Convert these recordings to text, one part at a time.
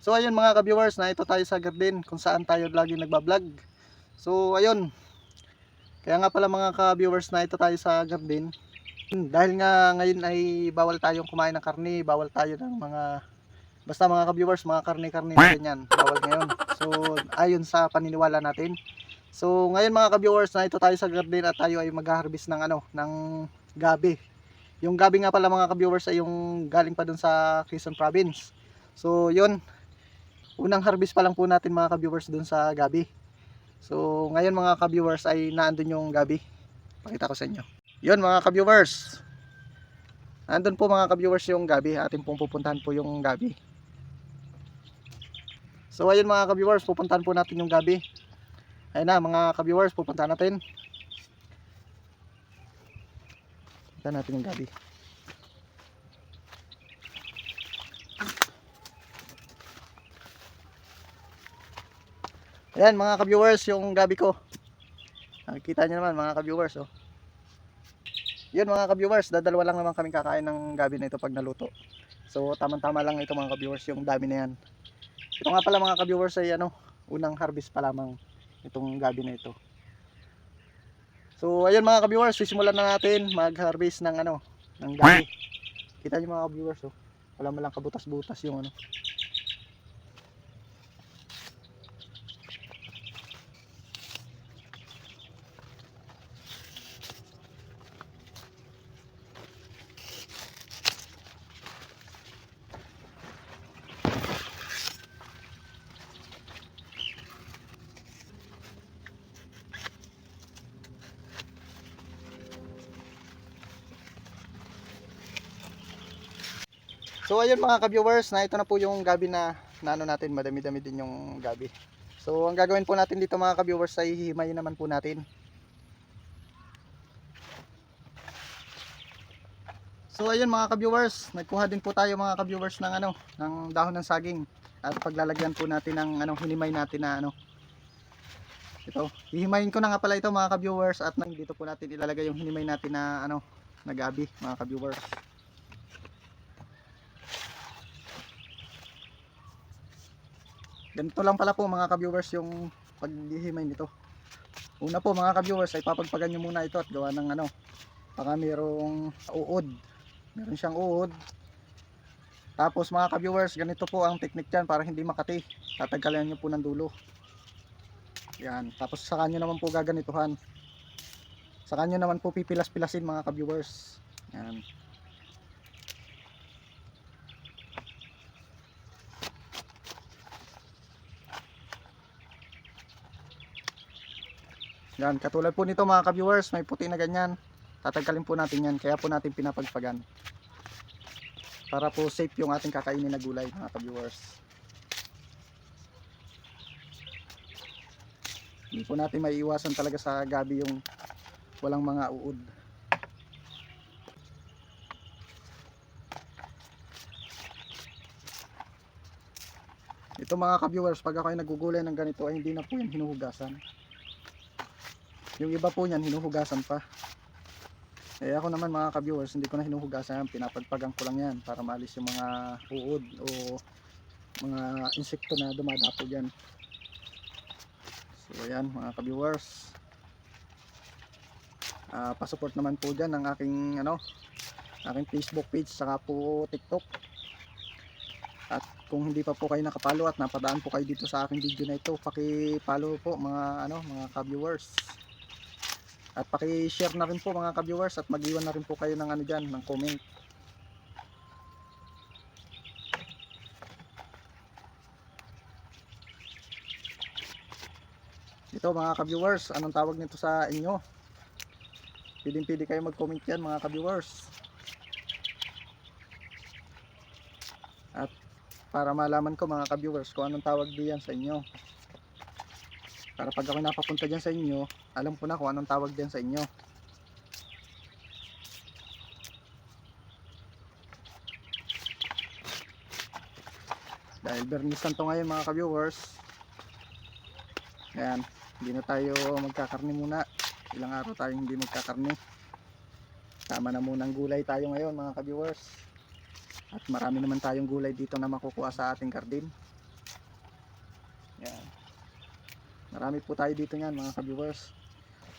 So ayun mga ka-viewers, na ito tayo sa garden kung saan tayo lagi nagbablog. So ayun, kaya nga pala mga ka-viewers, na ito tayo sa garden. Dahil nga ngayon ay bawal tayong kumain ng karne, bawal tayo ng mga, basta mga ka-viewers, mga karne-karne na ganyan, bawal ngayon. So ayon sa paniniwala natin. So ngayon mga ka-viewers, na ito tayo sa garden at tayo ay mag-harvest ng ng gabi. Yung gabi nga pala mga ka-viewers ay yung galing pa dun sa Quezon Province. So yun, unang harvest pa lang po natin mga ka-viewers dun sa gabi. So ngayon mga ka-viewers ay naandun yung gabi. Pakita ko sa inyo. Yun mga ka-viewers, andun po mga ka-viewers yung gabi. Atin pong pupuntahan po yung gabi. So ayun mga ka-viewers, pupuntahan po natin yung gabi. Ayun na mga ka-viewers, pupuntahan natin. Pupuntahan natin yung gabi. Ayan mga ka-viewers, yung gabi ko. Nakikita nyo naman mga ka-viewers, oh. Yun mga ka-viewers, dadalawa lang naman kaming kakain ng gabi na ito pag naluto. So tamang-tama lang ito mga ka-viewers, yung dami na yan. Ito nga pala mga ka-viewers ay unang harvest pa lamang itong gabi na ito. So ayun mga ka-viewers, sisimulan na natin mag-harvest ng ng gabi. Kita nyo mga ka-viewers, oh. Wala man lang kabutas-butas yung So ayun mga ka-viewers, na ito na po yung gabi na natin, madami-dami din yung gabi. So ang gagawin po natin dito mga ka-viewers ay hihimayin naman po natin. So ayun mga ka-viewers, nagkuha din po tayo mga ka-viewers ng ng dahon ng saging at paglalagyan po natin ng hinimay natin na ito. Hihimayin ko na nga pala ito mga ka-viewers, at dito po natin ilalagay yung hinimay natin na na gabi mga ka-viewers. Ganito lang pala po mga ka-viewers yung paghihimay nito. Una po mga ka-viewers ay papagpagan nyo muna ito at gawa ng baka mayroong uod. Meron siyang uod. Tapos mga ka-viewers, ganito po ang technique dyan para hindi makati. Tatanggalan nyo po ng dulo. Yan. Tapos saka nyo naman po gaganituhan. Saka nyo naman po pipilas-pilasin mga ka-viewers. Yan. Yan, katulad po nito mga ka-viewers, may puti na ganyan. Tatanggalin po natin yan, kaya po natin pinapagpagan. Para po safe yung ating kakainin na gulay mga ka-viewers. Hindi po natin maiiwasan talaga sa gabi yung walang mga uod. Ito mga ka-viewers, pag ako ay nagugulay ng ganito ay hindi na po yan hinuhugasan. Yung iba po niyan hinuhugasan pa. Eh ako naman mga ka-viewers, hindi ko na hinuhugasan yan, pinapagpagan ko lang yan para maalis yung mga uod o mga insekto na dumadapo dyan. So ayan mga ka-viewers, pasupport naman po dyan ng aking aking Facebook page saka po TikTok. At kung hindi pa po kayo nakapalo at napadaan po kayo dito sa aking video na ito, paki-follow po mga mga ka-viewers. At paki-share na rin po mga ka-viewers, at mag-iwan na rin po kayo ng diyan, ng comment. Ito mga ka-viewers, anong tawag nito sa inyo? Pwede kayo mag-comment yan mga ka-viewers. At para malaman ko mga ka-viewers kung anong tawag diyan sa inyo. Para pag ako napapunta dyan sa inyo, alam ko na kung anong tawag dyan sa inyo. Dahil Bernis Santo ngayon mga ka-viewers, ayan, hindi na tayo magkakarni muna. Ilang araw tayong hindi magkakarni. Tama na munang gulay tayo ngayon mga ka-viewers. At marami naman tayong gulay dito na makukuha sa ating garden. Yan. Marami po tayo dito yan mga ka-viewers.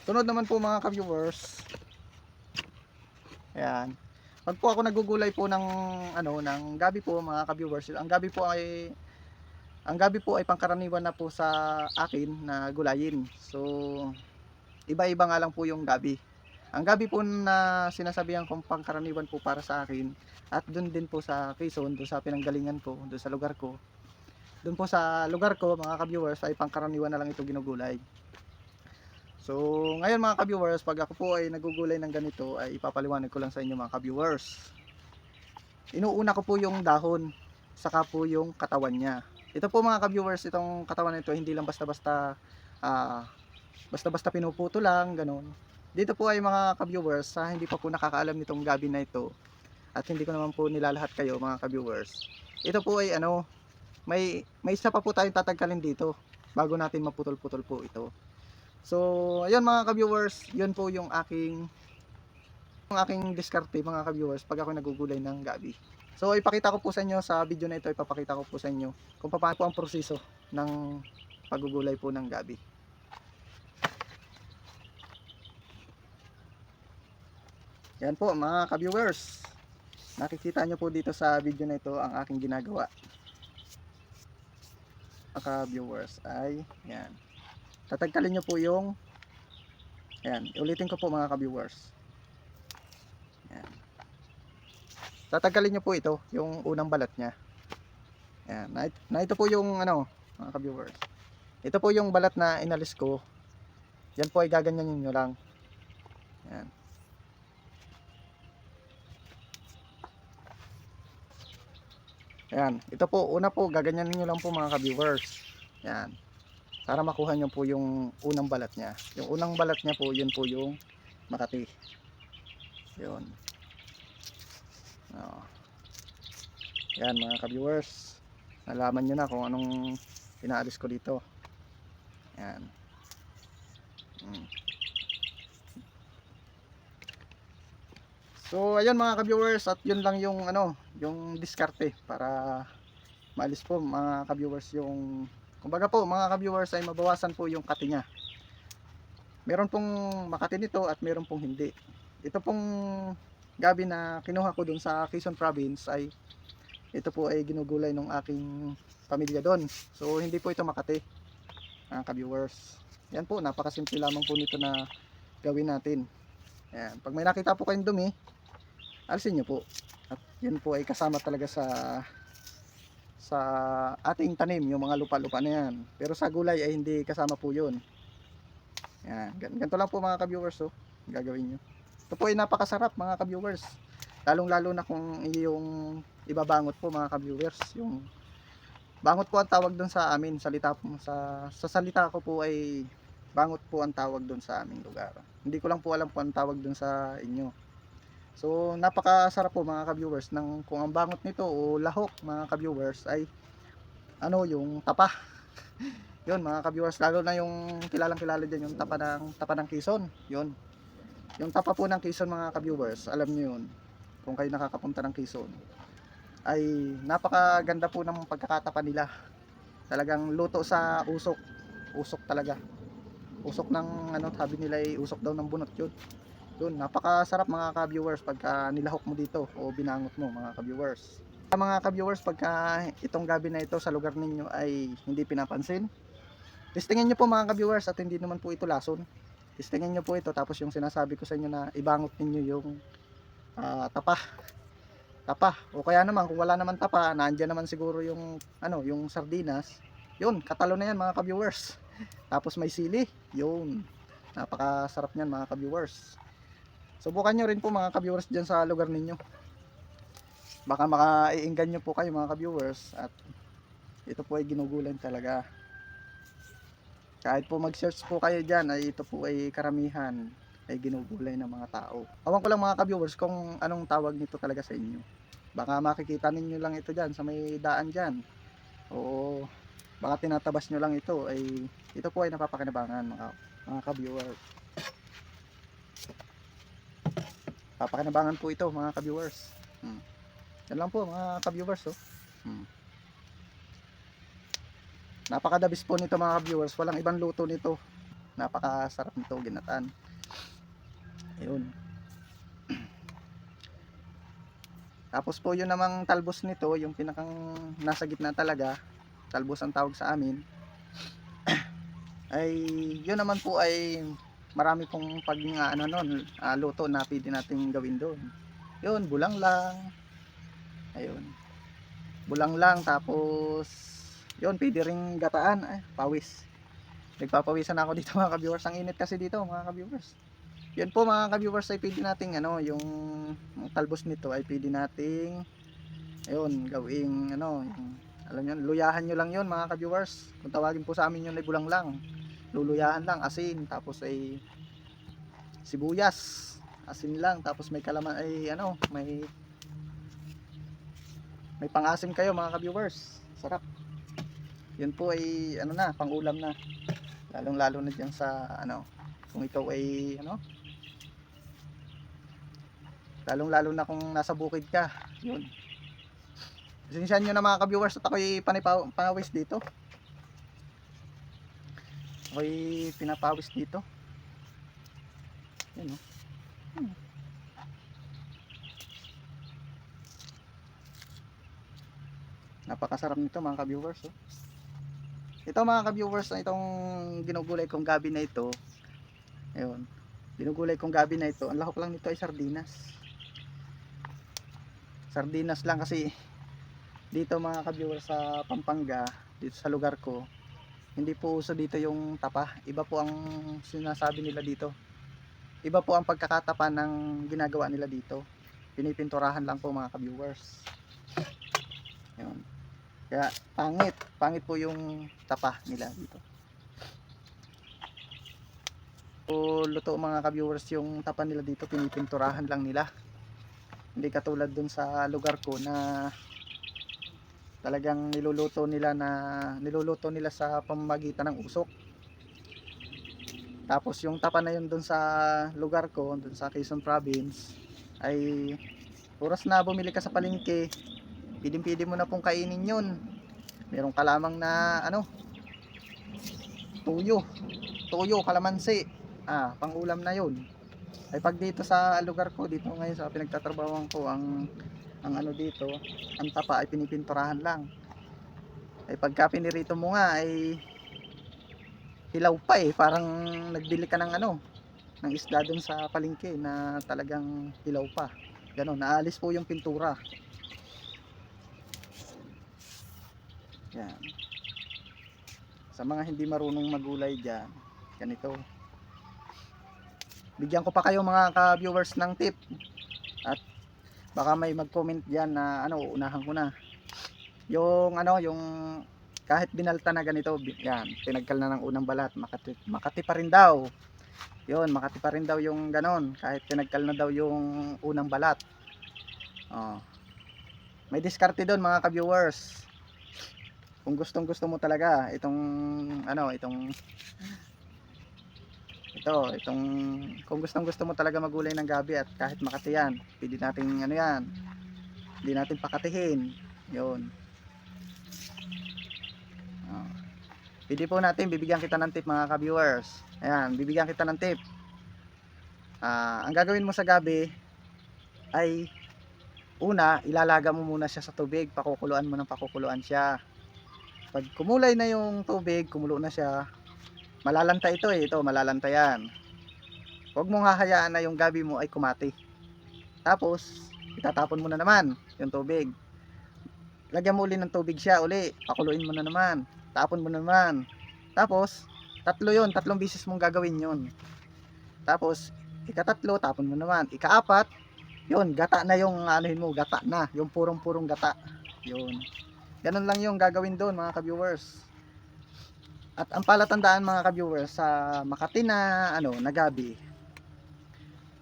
Sunod naman po mga ka-viewers. Ayan. Pag po ako nagugulay po ng ng gabi po mga ka-viewers, ang gabi po ay pangkaraniwan na po sa akin na gulayin. So iba-iba nga lang po yung gabi. Ang gabi po na sinasabihan kong pangkaraniwan po para sa akin at doon din po sa Quezon, doon sa pinanggalingan ko, doon sa lugar ko. Doon po sa lugar ko mga ka-viewers ay pangkaraniwan na lang ito ginugulay. So ngayon mga ka-viewers, pag ako po ay nagugulay ng ganito ay ipapaliwanag ko lang sa inyo mga ka-viewers. Inuuna ko po yung dahon, saka po yung katawan niya. Ito po mga ka-viewers, itong katawan nito hindi lang basta-basta basta-basta pinuputo lang, ganun. Dito po ay mga ka-viewers, sa hindi pa po nakakaalam nitong gabi na ito at hindi ko naman po nilalahat kayo mga ka-viewers. Ito po ay may isa pa po tayong tatagkalin dito bago natin maputol-putol po ito. So, ayun mga ka-viewers, yun po yung aking diskarte mga ka-viewers pag ako nagugulay ng gabi. So, ipakita ko po sa inyo sa video na ito, ipapakita ko po sa inyo kung paano po ang proseso ng paggugulay po ng gabi. Yan po mga ka-viewers. Nakikita nyo po dito sa video na ito ang aking ginagawa. Mga ka-viewers ay yan. Tatagkalin nyo po yung yan. Ulitin ko po mga ka-viewers. Yan. Tatagkalin nyo po ito, yung unang balat nya. Yan. Na ito po yung mga ka-viewers. Ito po yung balat na inalis ko. Yan po ay gaganyanin nyo lang. Yan. Yan, ito po, una po, gaganyanin nyo lang po mga ka-viewers. Yan. Para makuha nyo po yung unang balat nya. Yung unang balat nya po, yun po yung Makati. Yun. Oh. Yan mga ka-viewers. Nalaman nyo na kung anong pinaalis ko dito. Yan. So ayun mga ka-viewers, at yun lang yung yung diskarte para maalis po mga ka-viewers yung kumbaga po mga ka-viewers ay mabawasan po yung kati niya. Meron pong makati nito at meron pong hindi. Ito pong gabi na kinuha ko dun sa Quezon Province ay ito po ay ginugulay ng aking pamilya doon. So hindi po ito makati mga ka-viewers. Yan po, napakasimple lamang po nito na gawin natin. Yan. Pag may nakita po kayong dumi, alisin nyo po. At yun po ay kasama talaga sa ating tanim, yung mga lupa-lupa na yan. Pero sa gulay ay hindi kasama po yun. Yan. Ganito lang po mga ka-viewers gagawin nyo. Ito po ay napakasarap mga ka-viewers. Lalong lalo na kung yung ibabangot po mga ka-viewers. Yung bangot po ang tawag doon sa amin. Sa salita ko po ay bangot po ang tawag doon sa aming lugar. Hindi ko lang po alam po ang tawag doon sa inyo. So napakasarap po mga ka-viewers ng kung ang bangot nito o lahok mga ka-viewers ay yung tapa. Yun mga ka-viewers, lalo na yung kilala din yung tapa ng Quezon. Yun. Yung tapa po ng Quezon mga ka-viewers, alam niyo yun. Kung kayo nakakapunta ng Quezon ay napakaganda po ng pagkakatapa nila. Talagang luto sa usok. Usok talaga. Usok ng sabi nila ay usok daw ng bunot yun. Yun, napakasarap mga ka-viewers pagka nilahok mo dito o binangot mo mga ka-viewers. Mga ka-viewers, pagka itong gabi na ito sa lugar ninyo ay hindi pinapansin, testingin nyo po mga ka-viewers at hindi naman po ito lason. Testingin nyo po ito tapos yung sinasabi ko sa inyo na ibangot ninyo yung tapa. O kaya naman kung wala naman tapa, nandiyan naman siguro yung yung sardinas. Yun, katalo na yan mga ka-viewers. Tapos may sili, yun. Napakasarap niyan mga ka-viewers. Subukan nyo rin po mga ka-viewers dyan sa lugar ninyo. Baka makaiinggan nyo po kayo mga ka-viewers. At ito po ay ginugulan talaga. Kahit po mag-search po kayo dyan, ay ito po ay karamihan ay ginugulay ng mga tao. Awan ko lang mga ka-viewers kung anong tawag nito talaga sa inyo. Baka makikita ninyo lang ito dyan sa may daan dyan. O baka tinatabas nyo lang ito. Ito po ay napapakinabangan mga ka-viewers. Papakinabangan po ito mga ka-viewers. Yan lang po mga ka-viewers. Napakadabis po nito mga viewers, walang ibang luto nito. Napakasarap nito ginataan. Ayun. Tapos po yun namang talbos nito, yung pinakang nasa gitna talaga, talbos ang tawag sa amin. Ay yun naman po ay marami pong pag ano nun, luto na pwede nating gawin doon. Yun, bulang lang. Ayun. Bulang lang, tapos yun, pwede ring gataan. Ay, pawis. Nagpapawisan ako dito mga ka-viewers. Ang init kasi dito mga ka-viewers. Yun po mga ka-viewers, ay pwede nating ano, yung talbos nito ay pwede nating ayun, gawing ano, yung, alam nyo, luyahan nyo lang yun mga ka-viewers. Kung tawagin po sa amin yun ay bulang lang. Luluyahan lang, asin, tapos ay sibuyas, asin lang, tapos may kalaman ay ano, may pang-asim kayo mga ka-viewers. Sarap. Yun po ay ano na, pang-ulam na. Lalong-lalo na diyan sa ano, kung ikaw ay ano, lalong-lalo na kung nasa bukid ka. Yun. Pasensyahan nyo na mga ka-viewers at ako'y panawis dito. Ako'y pinapawis dito. Yun, oh. Napakasarap nito mga ka-viewers, oh. Ito mga ka-viewers, itong ginugulay kong gabi na ito. Ayun. Ginugulay kong gabi na ito. Ang lahok lang nito ay sardinas. Sardinas lang kasi dito mga ka-viewers sa Pampanga, dito sa lugar ko, hindi po uso dito yung tapa. Iba po ang sinasabi nila dito. Iba po ang pagkakatapa ng ginagawa nila dito. Pinipinturahan lang po mga ka-viewers. Ayun. Kaya pangit po yung tapa nila dito. So, luto mga ka-viewers, yung tapa nila dito pinipinturahan lang nila. Hindi katulad dun sa lugar ko na talagang niluluto nila sa pamamagitan ng usok. Tapos yung tapa na yun dun sa lugar ko, dun sa Quezon Province, ay oras na bumili ka sa palengke, pidin-pidi mo na pong kainin yun. Meron ka lamang na ano, tuyo, kalamansi, pang-ulam na yun. Ay pag dito sa lugar ko, dito ngayon sa pinagtatrabahoan ko, ang ano dito, ang tapa ay pinipinturahan lang. Ay pagka pinirito mo nga ay hilaw pa eh, parang nagbili ka ng ano, ng isda dun sa palengke na talagang hilaw pa. Ganon, naalis po yung pintura. Yan. Sa mga hindi marunong magulay dyan, ganito. Bigyan ko pa kayo mga ka-viewers ng tip. At baka may mag-comment dyan na ano, unahan ko na. Yung ano, yung kahit binalta na ganito, yan, tinagkal na ng unang balat, Makati pa rin daw. Yun, Makati pa rin daw yung ganon, kahit tinagkal na daw yung unang balat. Oh. May diskarte doon mga ka-viewers. Kung gustong-gusto mo talaga itong ano, itong kung gustong-gusto mo talaga magulay ng gabi at kahit Makati yan, pwede nating ano yan, hindi natin pakatihin. Yun. Oh. Pwede po natin, bibigyan kita ng tip mga ka-viewers. Ayan, bibigyan kita ng tip. Ang gagawin mo sa gabi ay una, ilalaga mo muna siya sa tubig, pakukuluan mo ng pakukuluan siya. Pag kumulay na yung tubig, kumulo na siya, malalanta ito eh, ito malalanta yan. Huwag mong hahayaan na yung gabi mo ay kumati. Tapos, itatapon mo na naman yung tubig. Lagyan mo uli ng tubig siya uli, pakuluin mo na naman, tapon mo na naman. Tapos, tatlong bisis mong gagawin yun. Tapos, ikatatlo, tapon mo naman. Ikaapat, yun, gata na yung anuhin mo, gata na, yung purong-purong gata. Yun. Ganun lang yung gagawin doon mga ka-viewers. At ang palatandaan mga ka-viewers sa Makati na ano, na gabi,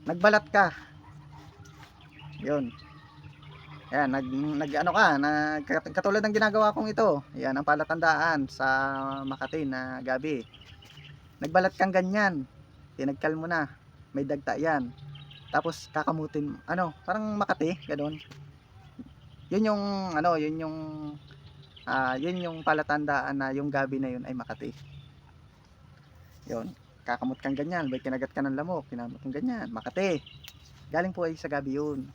nagbalat ka. Yun. Ayan, ano ka, katulad ng ginagawa kong ito. Ayan ang palatandaan sa Makati na gabi. Nagbalat kang ganyan, tinagkal mo na, may dagta yan. Tapos kakamutin, ano, parang Makati, ganoon. Yun yung ano, yun yung yun yung palatandaan na yung gabi na yun ay Makati. Yun, kakamot kang ganyan, may kinagat ka ng lamok, kinamot kang ganyan, Makati. Galing po ay sa gabi yun.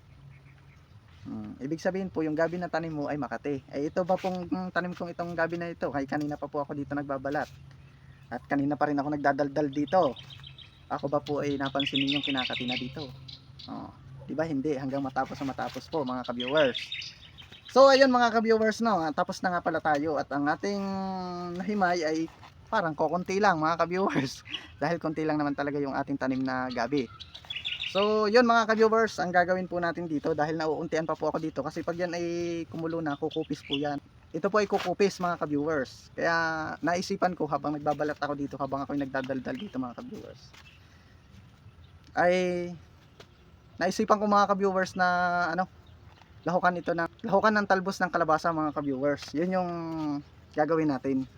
Ibig sabihin po yung gabi na tanim mo ay Makati. Ito ba pong tanim kong itong gabi na ito, kay kanina pa po ako dito nagbabalat. At kanina pa rin ako nagdadaldal dito. Ako ba po ay napansin ninyong kinakati na dito? Di ba hindi, hanggang matapos na matapos po mga ka-viewers. So ayun mga ka-viewers, no, tapos na nga pala tayo at ang ating nahimay ay parang kokonti lang mga ka-viewers. Dahil konti lang naman talaga yung ating tanim na gabi. So yun mga ka-viewers, ang gagawin po natin dito dahil nauuntian pa po ako dito kasi pag yan ay kumulo na, kukupis po yan. Ito po ay kukupis mga ka-viewers. Kaya naisipan ko habang nagbabalat ako dito, habang ako nagdadaldal dito mga ka-viewers, ay naisipan ko mga ka-viewers na lahukan ng talbos ng kalabasa mga ka-viewers. Yun yung gagawin natin.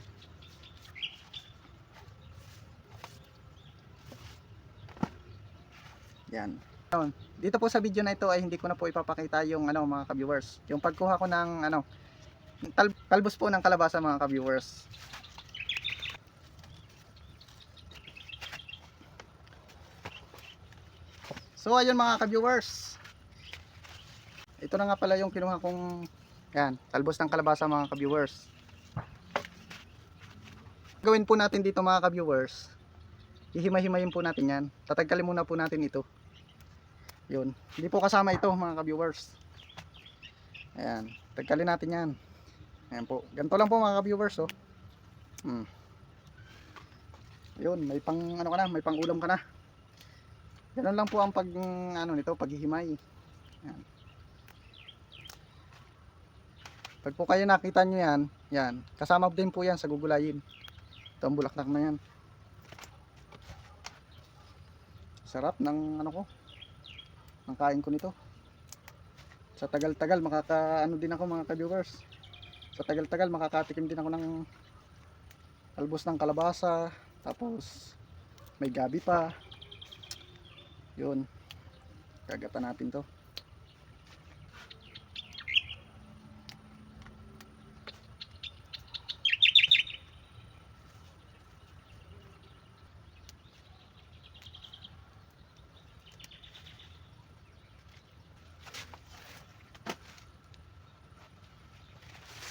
Yan. Dito po sa video na ito ay hindi ko na po ipapakita yung mga ka-viewers, yung pagkuha ko ng talbos po ng kalabasa mga ka-viewers. So ayun mga ka-viewers, ito na nga pala yung kinuha kong talbos ng kalabasa mga ka-viewers. Gawin po natin dito mga ka-viewers, hihimay-himayin po natin yan. Tatagkalin muna po natin ito. Yun, hindi po kasama ito mga ka-viewers. Ayan, tagkalin natin yan. Ayan po, ganito lang po mga ka-viewers. Yun, may pang may pang ulam ka na. Ganun lang po ang nito, paghihimay. Ayan. Pag po kayo nakita nyo yan, kasama din po yan sa gugulayin. Ito ang bulaklak na yan. Sarap ng ng kain ko nito. Sa tagal-tagal din ako mga ka-viewers. Sa tagal-tagal makakatikim din ako ng talbos ng kalabasa, tapos may gabi pa. Yun, kagatan natin to.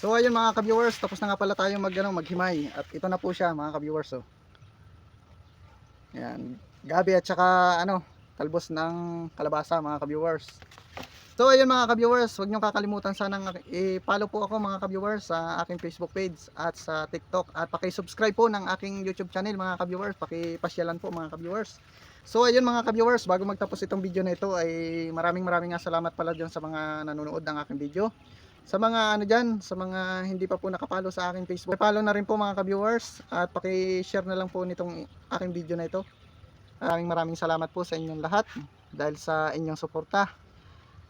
So ayun mga ka-viewers, tapos na nga pala tayo maghimay. At ito na po siya mga ka-viewers. Yan, gabi at saka talbos ng kalabasa mga ka-viewers. So ayun mga ka-viewers, huwag niyo kakalimutan sanang i-follow po ako mga ka-viewers sa aking Facebook page at sa TikTok, at paki-subscribe po ng aking YouTube channel mga ka-viewers, paki-pasyalan po mga ka-viewers. So ayun mga ka-viewers, bago magtapos itong video na ito ay maraming nga salamat pala dyan sa mga nanonood ng aking video. Sa mga sa mga hindi pa po nakapalo sa aking Facebook, follow na rin po mga ka-viewers, at paki-share na lang po nitong aking video na ito. Maraming salamat po sa inyong lahat dahil sa inyong suporta.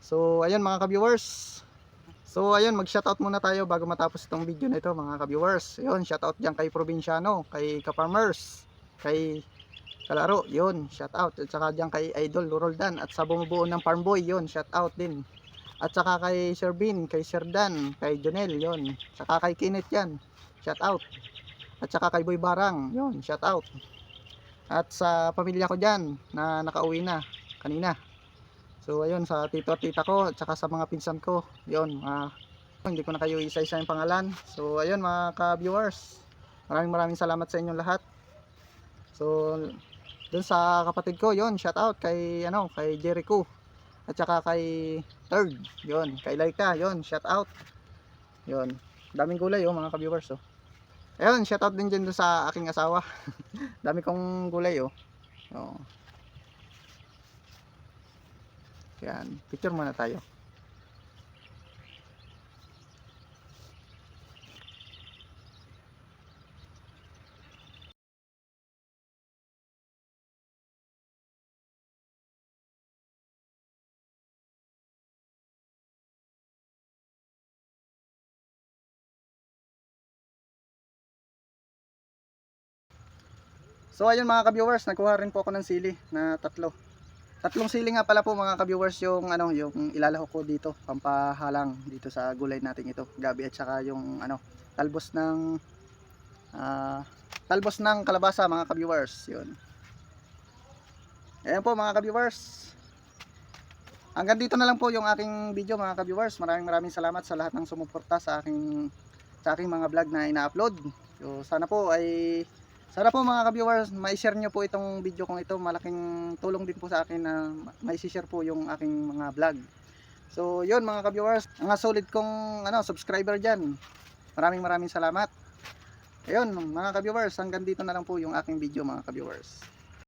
So ayun mga ka-viewers. So ayun, mag-shoutout muna tayo bago matapos itong video na ito mga ka-viewers. Ayun, shoutout diyan kay Provinciano, kay Ka-Farmers, kay Kalaro, yun, shoutout. At saka diyan kay Idol Roldan, at sa bumubuo ng Farm Boy, yun, shoutout din. At saka kay Sir Bin, kay Sir Dan, kay Jonel, yun. Saka kay Kenneth yan, shout out. At saka kay Boy Barang, yun, shout out. At sa pamilya ko dyan na nakauwi na kanina. So ayun, sa tito at tita ko, at saka sa mga pinsan ko, yun, hindi ko na kayo isa-isa yung pangalan. So ayun mga ka-viewers, maraming salamat sa inyong lahat. So dun sa kapatid ko, yun, shout out kay kay Jericho. At saka kay Third, yun, kay Laika, yun, shout out. Yun, daming gulay mga ka-viewers. Ayun, shout out din dyan sa aking asawa. Dami kong gulay Yan, picture muna tayo. So ayun mga ka-viewers, nakuha rin po ako ng sili na tatlong sili nga pala po mga ka-viewers, yung yung ilalahok ko dito, pampahalang dito sa gulay natin ito, gabi at saka yung talbos ng kalabasa mga ka-viewers. Yun. Ayan po mga ka-viewers. Hanggang dito na lang po yung aking video mga ka-viewers. Maraming salamat sa lahat ng sumuporta sa aking mga vlog na ina-upload. So sana po mga ka-viewers, mai-share nyo po itong video kong ito. Malaking tulong din po sa akin na mai-share po yung aking mga vlog. So yun mga ka-viewers, mga solid kong subscriber dyan. Maraming salamat. Ayun mga ka-viewers, hanggang dito na lang po yung aking video mga ka-viewers.